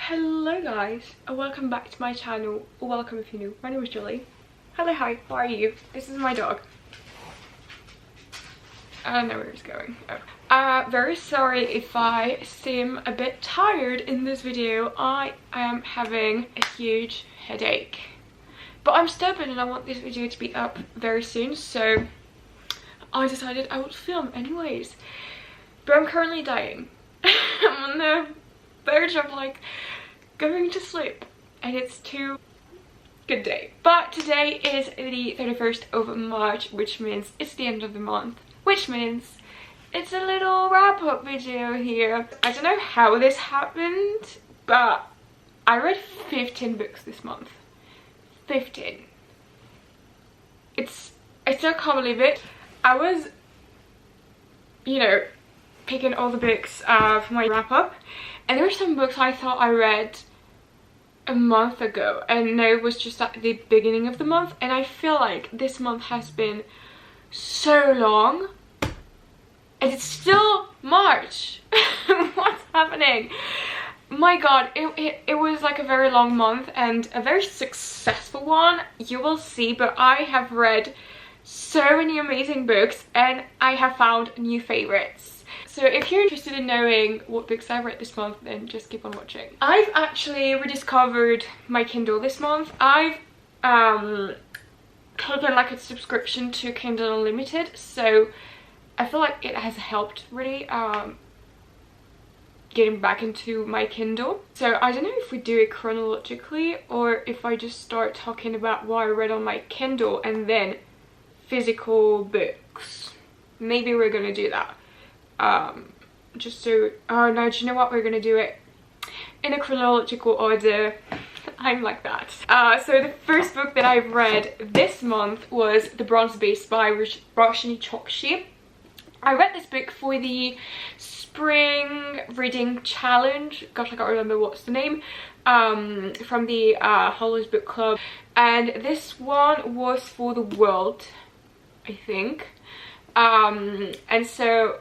Hello guys, and welcome back to my channel, or welcome if you're new. My name is Julie. Hello, hi, how are you? This is my dog. I don't know where it's going. Oh. Very sorry if I seem a bit tired in this video. I am having a huge headache. But I'm stubborn and I want this video to be up very soon, so I decided I would film anyways. But I'm currently dying. I'm on the verge of like going to sleep and it's too good day. But today is the 31st of March, which means it's the end of the month, which means it's a little wrap-up video here. I don't know how this happened, but I read 15 books this month. 15. I still can't believe it. I was, you know, picking all the books for my wrap-up, and there were some books I thought I read a month ago, and no, it was just at the beginning of the month, and I feel like this month has been so long and it's still March. What's happening? My god, it was like a very long month and a very successful one, you will see. But I have read so many amazing books and I have found new favorites. So if you're interested in knowing what books I've read this month, then just keep on watching. I've actually rediscovered my Kindle this month. I've taken like a subscription to Kindle Unlimited, so I feel like it has helped really getting back into my Kindle. So I don't know if we do it chronologically or if I just start talking about what I read on my Kindle and then physical books. Maybe we're gonna do that. Just so, oh no, do you know what, we're gonna do it in a chronological order. I'm like that. So the first book that I've read this month was The Bronze Beast by Roshni Chokshi. I read this book for the spring reading challenge. Gosh, I can't remember what's the name. From the Heartless book club, and this one was for the world, I think. And so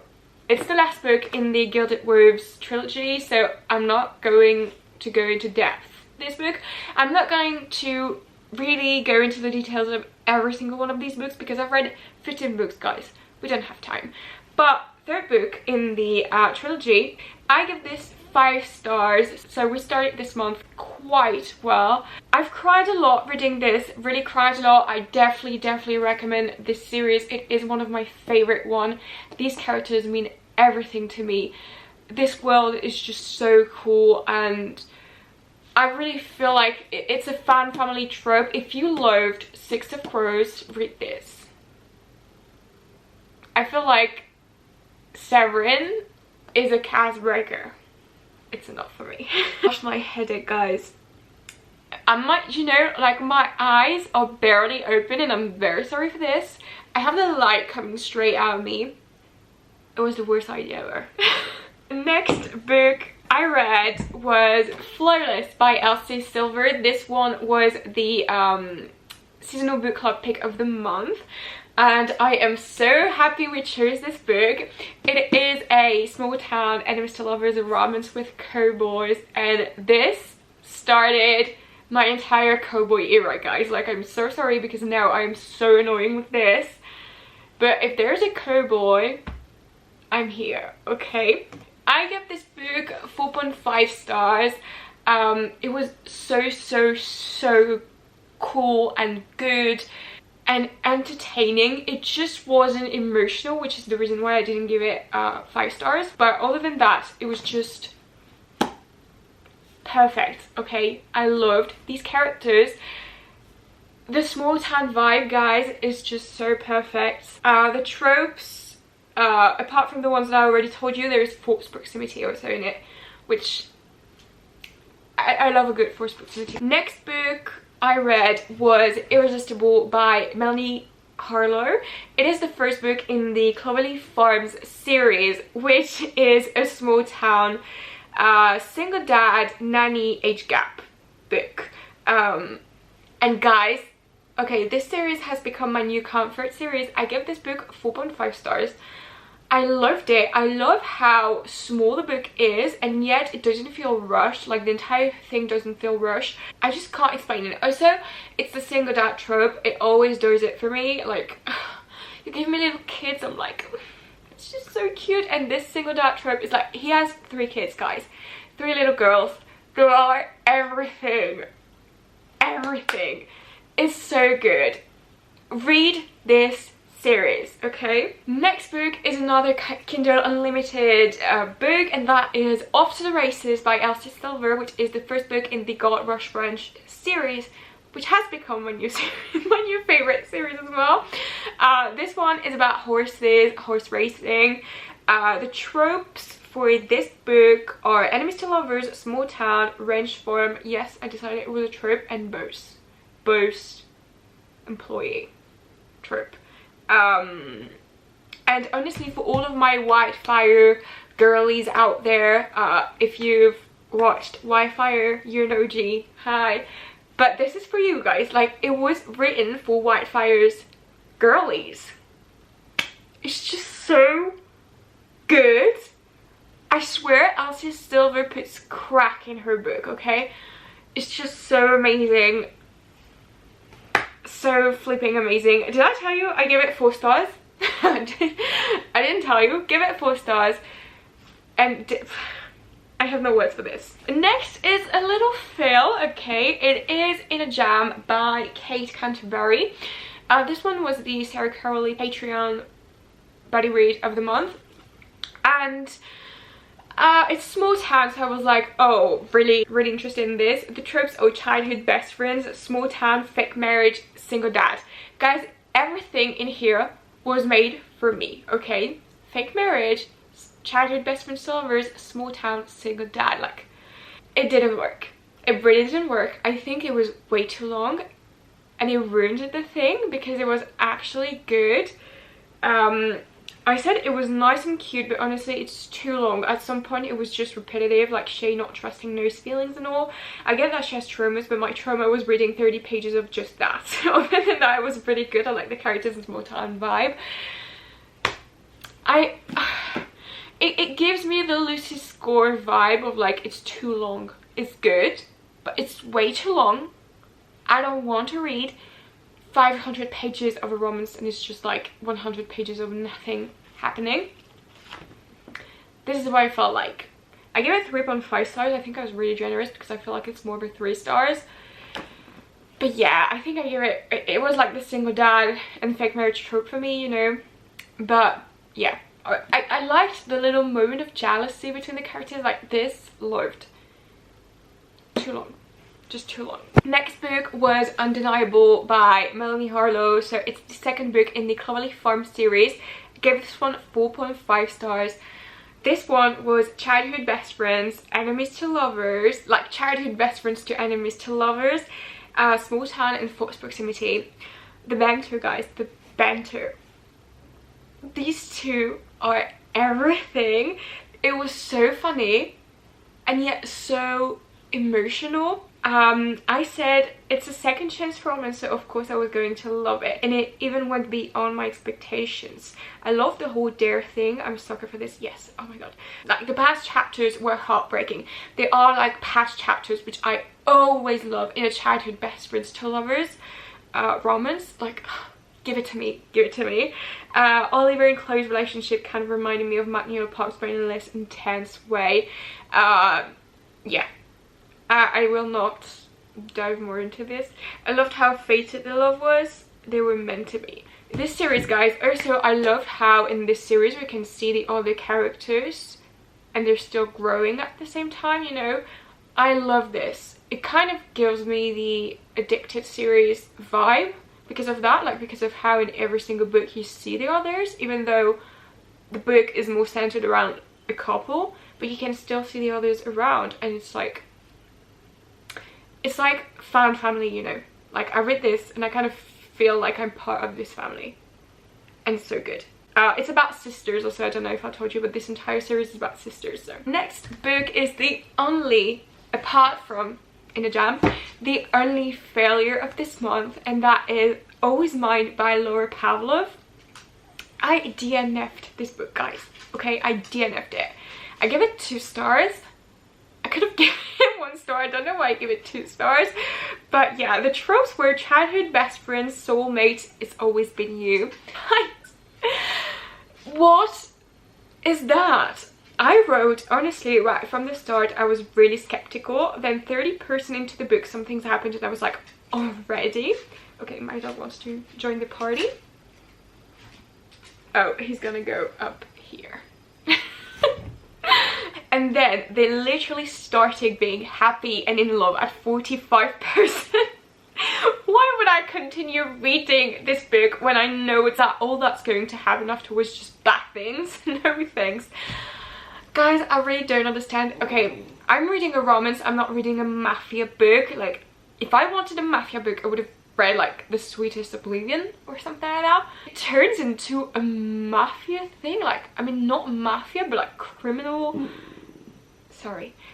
it's the last book in the Gilded Wolves trilogy, so I'm not going to go into depth this book. I'm not going to really go into the details of every single one of these books because I've read 15 books, guys. We don't have time. But third book in the trilogy, I give this 5 stars. So we started this month quite well. I've cried a lot reading this, really cried a lot. I definitely recommend this series. It is one of my favorite one. These characters mean everything to me. This world is just so cool, and I really feel like it's a fan family trope. If you loved Six of Crows, read this. I feel like Severin is a cast breaker. It's enough for me. Gosh, my headache, guys. I might, you know, like my eyes are barely open and I'm very sorry for this. I have the light coming straight out of me. It was the worst idea ever. Next book I read was Flawless by Elsie Silver. This one was the seasonal book club pick of the month, and I am so happy we chose this book. It is a small town enemies to lovers and romance with cowboys, and this started my entire cowboy era, guys. Like, I'm so sorry because now I'm so annoying with this, but if there's a cowboy, I'm here, okay? I give this book 4.5 stars. It was so cool and good and entertaining. It just wasn't emotional, which is the reason why I didn't give it 5 stars. But other than that, it was just perfect, okay? I loved these characters. The small town vibe, guys, is just so perfect. The tropes, apart from the ones that I already told you, there is forced proximity also in it, which I love a good forced proximity. Next book I read was Irresistible by Melanie Harlow. It is the first book in the Cloverleaf Farms series, which is a small town single dad nanny age gap book. And guys, okay, this series has become my new comfort series. I give this book 4.5 stars. I loved it. I love how small the book is, and yet it doesn't feel rushed. Like, the entire thing doesn't feel rushed. I just can't explain it. Also, it's the single dad trope. It always does it for me. Like, you give me little kids, I'm like, it's just so cute. And this single dad trope is like, he has 3 kids, guys. 3 little girls. They are everything. Everything. It's so good. Read this series, okay? Next book is another Kindle Unlimited book, and that is Off to the Races by Elsie Silver, which is the first book in the God Rush Branch series, which has become my new favorite series as well. This one is about horses, horse racing. The tropes for this book are enemies to lovers, small town, ranch farm. Yes, I decided it was a trope, and boast employee trope. And honestly, for all of my Whitefire girlies out there, if you've watched Whitefire, you're an OG. Hi. But this is for you guys. Like, it was written for Whitefire's girlies. It's just so good. I swear Elsie Silver puts crack in her book, okay? It's just so amazing. So flipping amazing. Did I tell you I give it 4 stars? I didn't tell you. Give it 4 stars. And I have no words for this. Next is a little fail, okay? It is In a Jam by Kate Canterbury. This one was the Sarah Crowley Patreon buddy read of the month. And it's small town, so I was like, oh, really interested in this. The tropes are childhood best friends, small town, fake marriage, single dad. Guys, everything in here was made for me, okay? Fake marriage, childhood best friends, lovers, small town, single dad. Like, it didn't work. It really didn't work. I think it was way too long, and it ruined the thing because it was actually good. I said it was nice and cute, but honestly it's too long. At some point it was just repetitive, like Shay not trusting No's feelings and all. I get that she has traumas, but my trauma was reading 30 pages of just that. Other than that, it was pretty good. I like the characters and small town vibe. It gives me the Lucy Score vibe of like, it's too long. It's good, but it's way too long. I don't want to read 500 pages of a romance and it's just like 100 pages of nothing happening. This is what I felt like. I gave it 3.5 stars. I think I was really generous because I feel like it's more of a 3 stars. But yeah, I think I gave it was like the single dad and fake marriage trope for me, you know. But yeah, I liked the little moment of jealousy between the characters. Like this, loved. Too long. Just too long. Next book was Undeniable by Melanie Harlow. So it's the second book in the Cloverleaf Farm series. I gave this one 4.5 stars. This one was childhood best friends, enemies to lovers, like childhood best friends to enemies to lovers, small town and Fox proximity. The banter, guys, the banter. These two are everything. It was so funny and yet so emotional. I said it's a second chance romance, so of course I was going to love it, and it even went beyond my expectations. I love the whole dare thing. I'm a sucker for this. Yes, oh my god. Like, the past chapters were heartbreaking. They are like past chapters, which I always love in a childhood best friends to lovers romance. Like, give it to me, give it to me. Oliver and Chloe's relationship kind of reminded me of Magnolia Parks, but in a less intense way. Yeah. I will not dive more into this. I loved how fated the love was. They were meant to be. This series, guys, also I love how in this series we can see the other characters and they're still growing at the same time, you know. I love this. It kind of gives me the Addicted series vibe because of that, like because of how in every single book you see the others, even though the book is more centered around a couple, but you can still see the others around, and it's like found family, you know. Like, I read this and I kind of feel like I'm part of this family, and it's so good. It's about sisters also. I don't know if I told you, but this entire series is about sisters. So next book is the only, apart from In a Jam, the only failure of this month, and that is Always Mine by Laura Pavlov. I DNF'd this book, guys. Okay, I DNF'd it. I give it 2 stars. I could have given it 1 star. I don't know why I give it 2 stars. But yeah, the tropes were childhood best friends, soulmate, it's always been you. What is that? I wrote, honestly, right from the start, I was really skeptical. Then 30% into the book, some things happened and I was like, already? Okay, my dog wants to join the party. Oh, he's gonna go up here. And then they literally started being happy and in love at 45%. Why would I continue reading this book when I know that all that's going to happen afterwards is just bad things? No thanks. Guys, I really don't understand. Okay, I'm reading a romance, I'm not reading a mafia book. Like, if I wanted a mafia book, I would have read like The Sweetest Oblivion or something like that. It turns into a mafia thing, like, I mean, not mafia, but like criminal,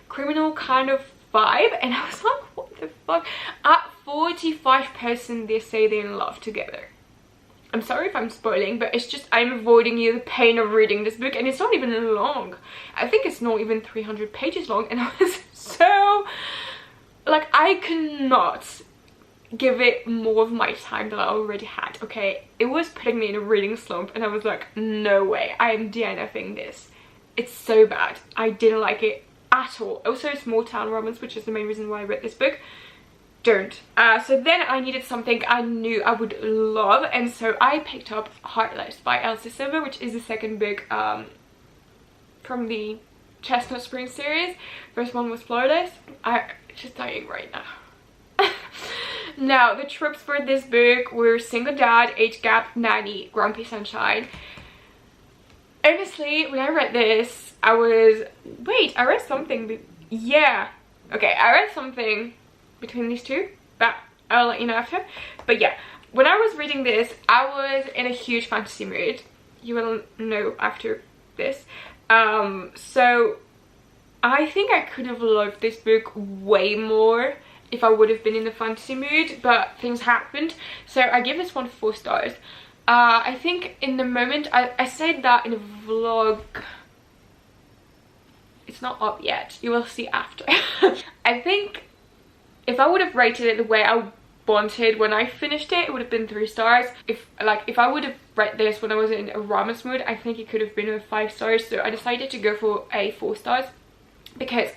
criminal kind of vibe. And I was like, what the fuck? At 45% they say they're in love together. I'm sorry if I'm spoiling, but it's just, I'm avoiding you the pain of reading this book, and it's not even long. I think it's not even 300 pages long, and I was so, like, I cannot give it more of my time than I already had, okay? It was putting me in a reading slump, and I was like, no way, I am DNFing this. It's so bad. I didn't like it at all. Also, a small town romance, which is the main reason why I read this book. Don't. So then I needed something I knew I would love, and so I picked up Heartless by Irresistible, which is the second book from the Chestnut Spring series. First one was Flawless. I'm just dying right now. Now, the tropes for this book were single dad, age gap, nanny, grumpy sunshine. Honestly, when I read this, I was... Wait, I read something... Yeah. Okay, I read something between these two, but I'll let you know after. But yeah, when I was reading this, I was in a huge fantasy mood. You will know after this. So I think I could have loved this book way more if I would have been in the fantasy mood, but things happened. So I give this one 4 stars. I think in the moment, I said that in a vlog. It's not up yet. You will see after. I think if I would have rated it the way I wanted when I finished it, it would have been 3 stars. If I would have read this when I was in a romance mood, I think it could have been a 5 stars. So I decided to go for a 4 stars because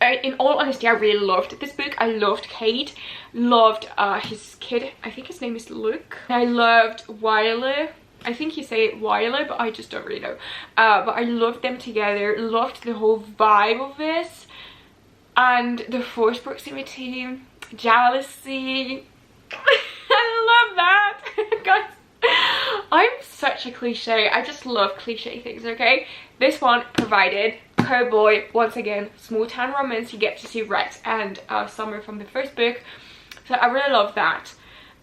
in all honesty, I really loved this book. I loved Cade, loved his kid. I think his name is Luke. I loved Wyler. I think you say it Wyler, but I just don't really know. But I loved them together, loved the whole vibe of this. And the forced proximity, jealousy. I love that. Guys, I'm such a cliche. I just love cliche things, okay? This one provided cowboy, once again, small town romance. You get to see Rex and Summer from the first book. So I really love that.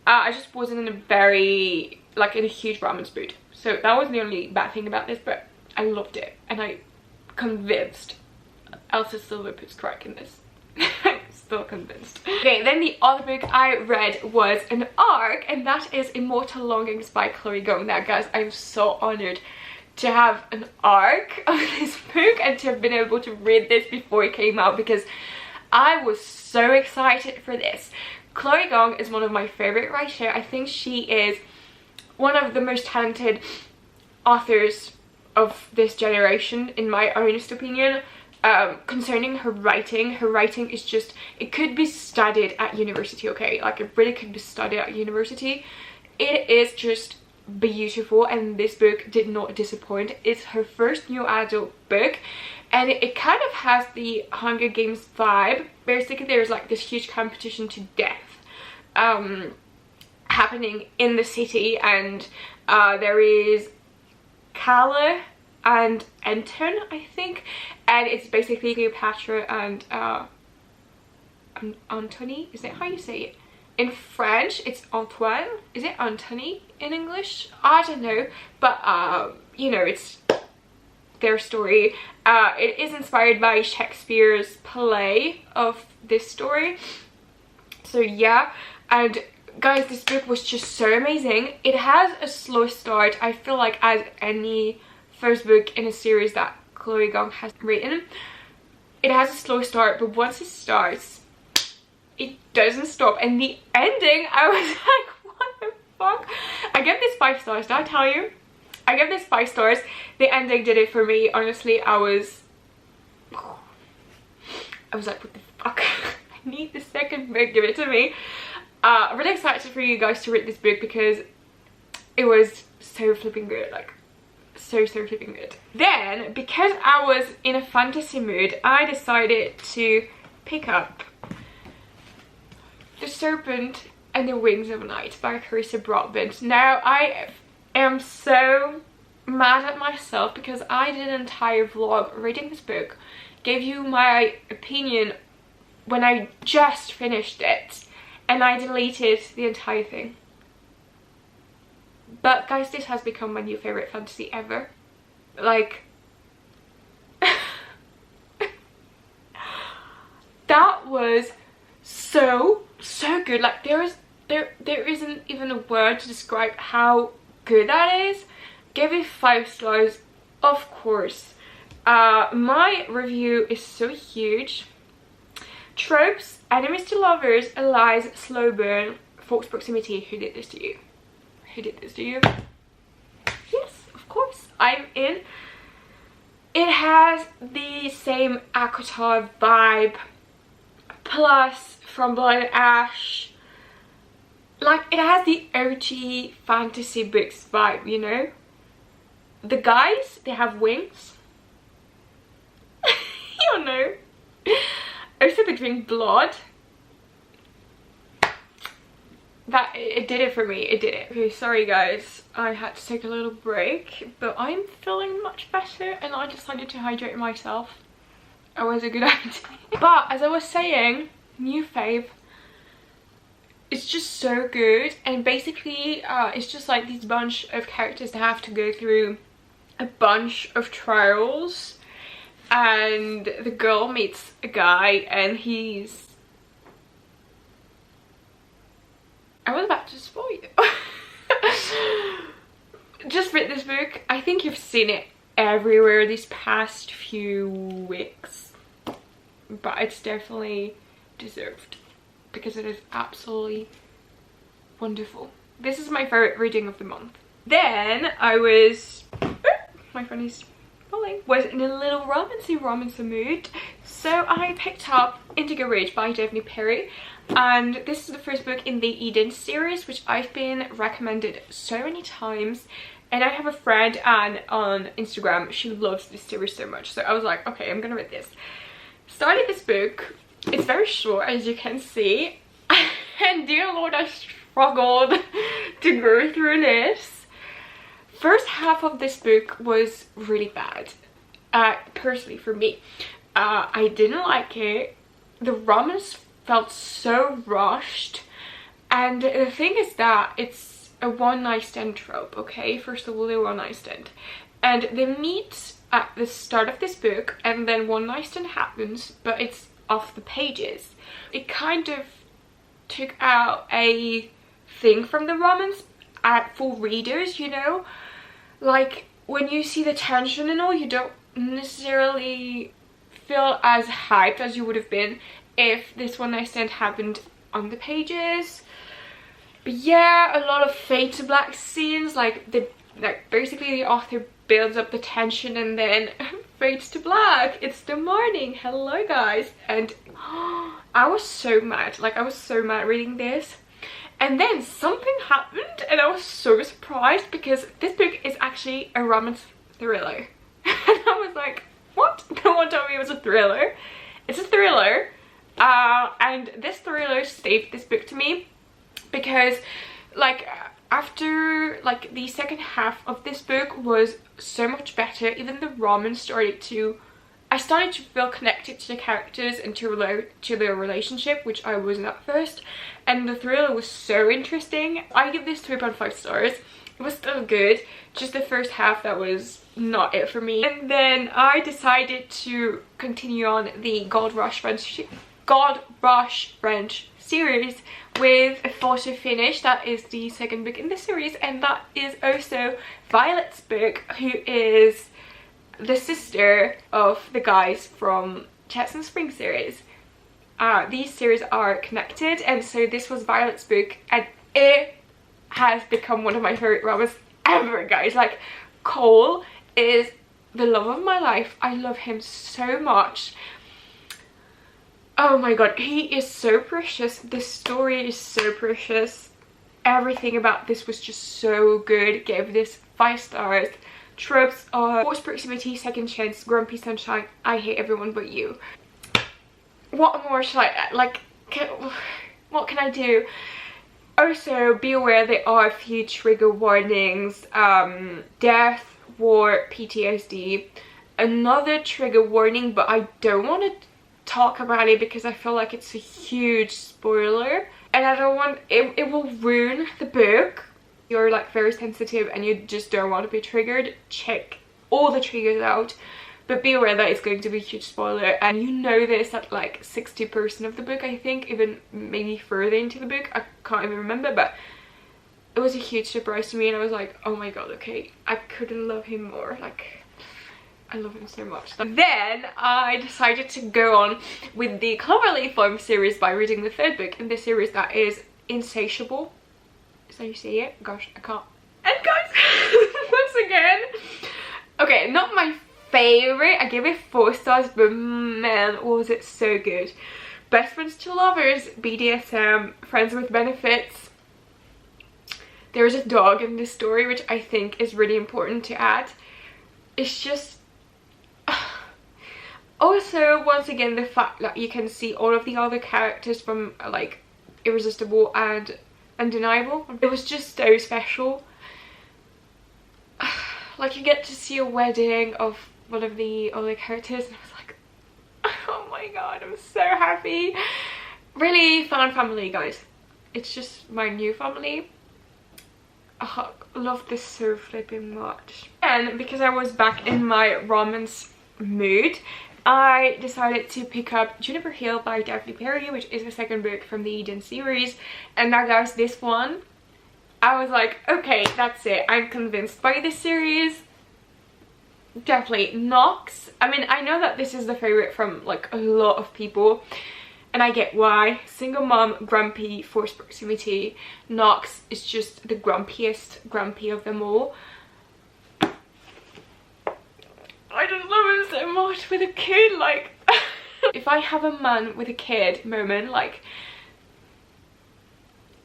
I just wasn't in a very, like, in a huge romance mood. So that was the only bad thing about this, but I loved it. And I convinced Elsa Silver puts crack in this. I'm still convinced. Okay, then the other book I read was an ARC, and that is Immortal Longings by Chloe Gong. Now guys, I'm so honored to have an ARC of this book and to have been able to read this before it came out, because I was so excited for this. Chloe Gong is one of my favorite writers. I think she is one of the most talented authors of this generation, in my honest opinion. Concerning her writing is just, it could be studied at university, okay? Like, it really could be studied at university. It is just beautiful, and this book did not disappoint. It's her first new adult book, and it kind of has the Hunger Games vibe. Basically, there's like this huge competition to death happening in the city, and there is Kala and Anton, I think, and it's basically Cleopatra and Antony. Is that how you say it? In French, it's Antoine. Is it Antony in English? I don't know, but you know, it's their story. It is inspired by Shakespeare's play of this story. So yeah, and guys, this book was just so amazing. It has a slow start, I feel like, as any first book in a series that Chloe Gong has written. It has a slow start, but once it starts, it doesn't stop. And the ending, I was like, what the fuck? I give this 5 stars, did I tell you? I give this 5 stars. The ending did it for me. Honestly, I was like, what the fuck? I need the second book, give it to me. I'm really excited for you guys to read this book because it was so flipping good, like so flipping good. Then, because I was in a fantasy mood, I decided to pick up The Serpent and the Wings of Night by Carissa Broadbent. Now, I am so mad at myself because I did an entire vlog reading this book, gave you my opinion when I just finished it, and I deleted the entire thing. But guys, this has become my new favorite fantasy ever. Like, that was so good. Like, there isn't even a word to describe how good that is. Gave it 5 stars, of course. My review is so huge. Tropes, enemies to lovers, allies, slow burn, false proximity. Who did this to you? Who did this to you? Yes, of course, I'm in. It has the same ACOTAR vibe, plus From Blood and Ash. Like, it has the OG fantasy books vibe, you know? The guys, they have wings. You don't know. Also, they drink blood. That, it did it for me. It did it. Okay, sorry guys, I had to take a little break, but I'm feeling much better and I decided to hydrate myself. It was a good idea. But as I was saying, new fave. It's just so good, and basically it's just like this bunch of characters that have to go through a bunch of trials, and the girl meets a guy and he's... I was about to spoil you. Just read this book. I think you've seen it everywhere these past few weeks, but it's definitely deserved because it is absolutely wonderful. This is my favorite reading of the month. Then I was... my phone is falling. Was in a little romancy mood, so I picked up Indigo Ridge by Daphne Perry. And this is the first book in the Eden series, which I've been recommended so many times. And I have a friend, Anne, on Instagram. She loves this series so much. So I was like, okay, I'm gonna read this. Started this book. It's very short, as you can see. And dear Lord, I struggled to go through this. First half of this book was really bad. Personally, for me. I didn't like it. The romance felt so rushed, and the thing is that it's a one-night stand trope, okay? First of all, they're one-night stand, and they meet at the start of this book, and then one-night stand happens, but it's off the pages. It kind of took out a thing from the romance for readers, you know? Like, when you see the tension and all, you don't necessarily feel as hyped as you would have been if this one night stand happened on the pages. But yeah, a lot of fade to black scenes, like basically the author builds up the tension and then fades to black. It's the morning. Hello guys. And I was so mad. Like, I was so mad reading this. And then something happened and I was so surprised because this book is actually a romance thriller. And I was like, what? No one told me it was a thriller. It's a thriller. And this thriller saved this book to me because, like, after, like, the second half of this book was so much better. Even the romance started to... I started to feel connected to the characters and to their relationship, which I wasn't at first. And the thriller was so interesting. I give this 3.5 stars. It was still good. Just the first half that was not it for me. And then I decided to continue on the Gold Rush French series with a photo finish. That is the second book in the series, and that is also Violet's book, who is the sister of the guys from Chestnut Spring series. These series are connected, and so this was Violet's book, and it has become one of my favorite romans ever, guys. Like, Cole is the love of my life. I love him so much. Oh my god, he is so precious. The story is so precious. Everything about this was just so good. Gave this 5 stars. Tropes are forced proximity, second chance, grumpy sunshine, I hate everyone but you. What more should I, like, what can I do? Also, be aware there are a few trigger warnings. Death, war, PTSD. Another trigger warning, but I don't want to talk about it because I feel like it's a huge spoiler, and I don't want it will ruin the book. You're like very sensitive and you just don't want to be triggered, check all the triggers out, but be aware that it's going to be a huge spoiler, and you know this at like 60% of the book, I think, even maybe further into the book. I can't even remember, but it was a huge surprise to me, and I was like, oh my god, okay, I couldn't love him more. Like, I love him so much. Then I decided to go on with the Cloverleaf Farm series by reading the 3rd book in this series, that is Insatiable. Is that how you say it? Gosh, I can't. And guys, once again, okay, not my favorite. I gave it 4 stars, but man, was it so good. Best friends to lovers, BDSM, friends with benefits. There is a dog in this story, which I think is really important to add. It's just... Also, once again, the fact that you can see all of the other characters from like Irresistible and Undeniable. It was just so special. Like, you get to see a wedding of one of the other characters, and I was like, oh my god, I'm so happy. Really found family, guys. It's just my new family. I love this so flipping much. And because I was back in my romance mood, I decided to pick up Juniper Hill by Daphne Perry, which is the 2nd book from the Eden series. And now, guys, this one, I was like, okay, that's it. I'm convinced by this series. Definitely Knox. I mean, I know that this is the favorite from like a lot of people, and I get why. Single mom, grumpy, forced proximity. Knox is just the grumpiest grumpy of them all. I just love him so much with a kid. Like, if I have a man with a kid moment, like,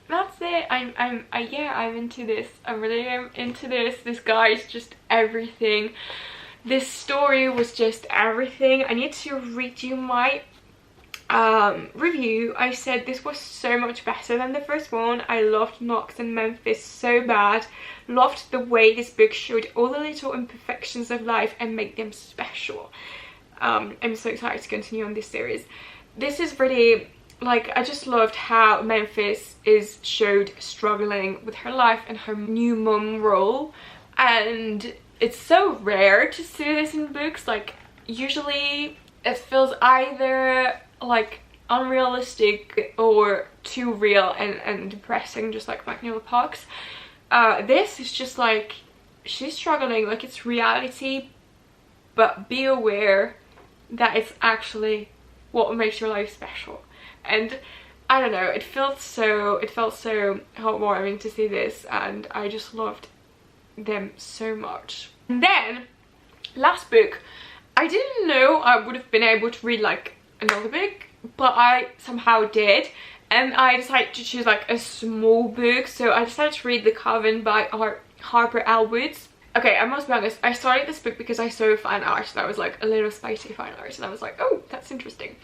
that's it. Yeah, I'm into this. I really am into this. This guy is just everything. This story was just everything. I need to read you my review. I said this was so much better than the first one. I loved Knox and Memphis so bad. Loved the way this book showed all the little imperfections of life and made them special. I'm so excited to continue on this series. This is really, like, I just loved how Memphis is showed struggling with her life and her new mum role, and it's so rare to see this in books. Like, usually it feels either like unrealistic or too real and depressing, just like Magnolia Parks. This is just like, she's struggling, like it's reality, but be aware that it's actually what makes your life special. And I don't know, it felt so heartwarming to see this, and I just loved them so much. And then last book, I didn't know I would have been able to read like another book, but I somehow did, and I decided to choose like a small book. So I decided to read The Coven by Harper L. Woods. Okay, I must be honest, I started this book because I saw fan art that was like a little spicy fan art, and I was like, oh, that's interesting.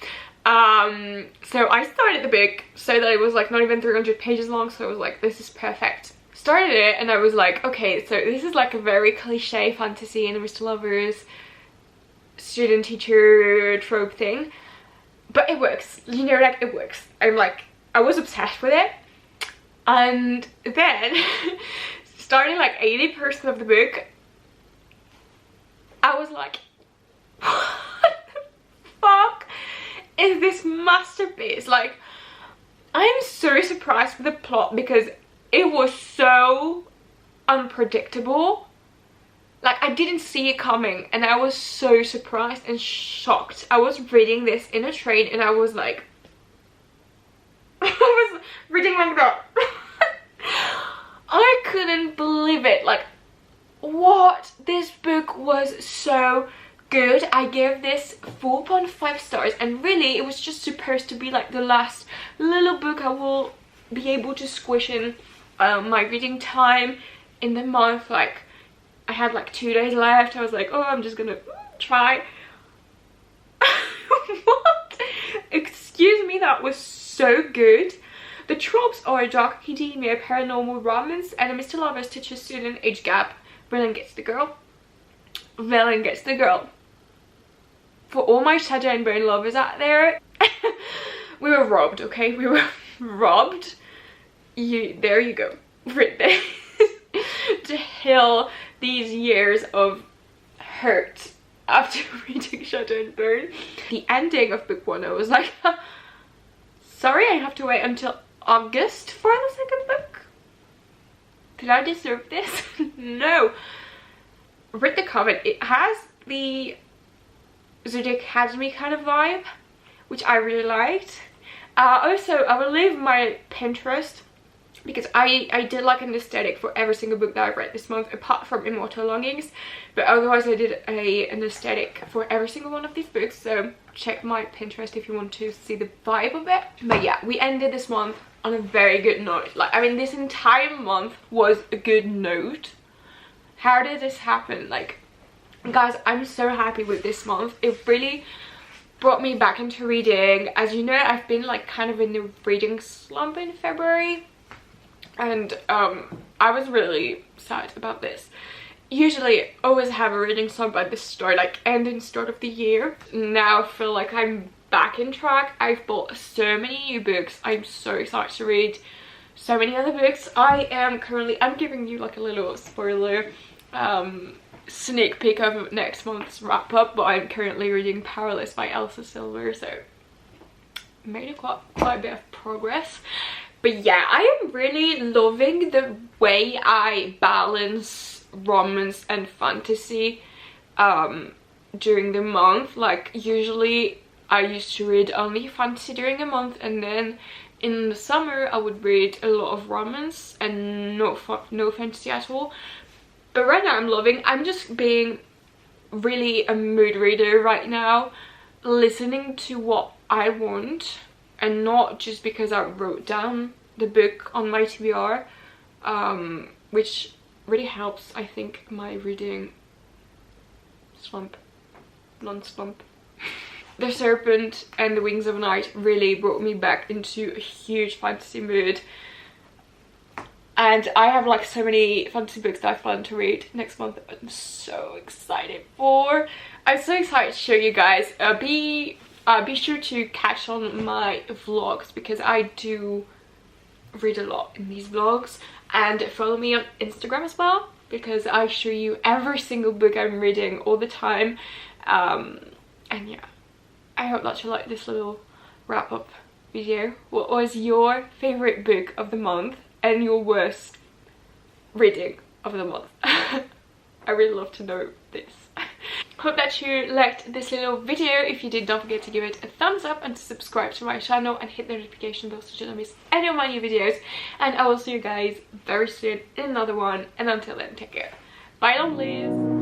So I started the book so that it was like not even 300 pages long, so I was like, this is perfect. Started it and I was like, okay, so this is like a very cliche fantasy and Mr. Lovers student teacher trope thing, but it works, you know, like it works. I was obsessed with it, and then starting like 80% of the book, I was like, what the fuck is this masterpiece? Like, I'm so surprised with the plot because it was so unpredictable. Like, I didn't see it coming and I was so surprised and shocked. I was reading this in a train and I was like, I was reading like that. I couldn't believe it. Like, what? This book was so good. I gave this 4.5 stars, and really it was just supposed to be like the last little book I will be able to squish in my reading time in the month. Like, I had like 2 days left. I was like, oh, I'm just gonna try. What? Excuse me, that was so good. The tropes are dark academia, paranormal romance, and a Mr. Lovers teaches student age gap. Villain gets the girl. Villain gets the girl. For all my Shadow and Bone lovers out there, we were robbed, okay? We were robbed. There you go. Read this. To heal these years of hurt after reading Shadow and Bone. The ending of book 1, I was like, sorry, I have to wait until August for the second book? Did I deserve this? No. Read the comment. It has the Zodiac Academy kind of vibe, which I really liked. Also, I will leave my Pinterest because I did like an aesthetic for every single book that I've read this month, apart from Immortal Longings, but otherwise I did an aesthetic for every single one of these books, so check my Pinterest if you want to see the vibe of it. But yeah, we ended this month on a very good note. Like, I mean, this entire month was a good note. How did this happen? Like, guys, I'm so happy with this month. It really brought me back into reading. As you know, I've been like kind of in the reading slump in February, and I was really sad about this. Usually I always have a reading slump at the start, like ending start of the year. Now I feel like I'm back in track. I've bought so many new books. I'm so excited to read so many other books. I'm giving you like a little spoiler sneak peek of next month's wrap up, but I'm currently reading Heartless by Elsa Silver, so made quite a bit of progress. But yeah, I am really loving the way I balance romance and fantasy during the month. Like, usually I used to read only fantasy during a month, and then in the summer I would read a lot of romance and no fantasy at all. But right now I'm just being really a mood reader right now, listening to what I want and not just because I wrote down the book on my TBR, which really helps, I think, my reading non-slump. The Serpent and the Wings of Night really brought me back into a huge fantasy mood, and I have like so many fantasy books that I plan to read next month. I'm so excited for. I'm so excited to show you guys. Be sure to catch on my vlogs because I do read a lot in these vlogs, and follow me on Instagram as well because I show you every single book I'm reading all the time. And yeah, I hope that you like this little wrap up video. What was your favorite book of the month and your worst reading of the month? I really love to know this. Hope that you liked this little video. If you did, don't forget to give it a thumbs up and to subscribe to my channel and hit the notification bell so you don't miss any of my new videos. And I will see you guys very soon in another one, and until then, take care. Bye, lonelies.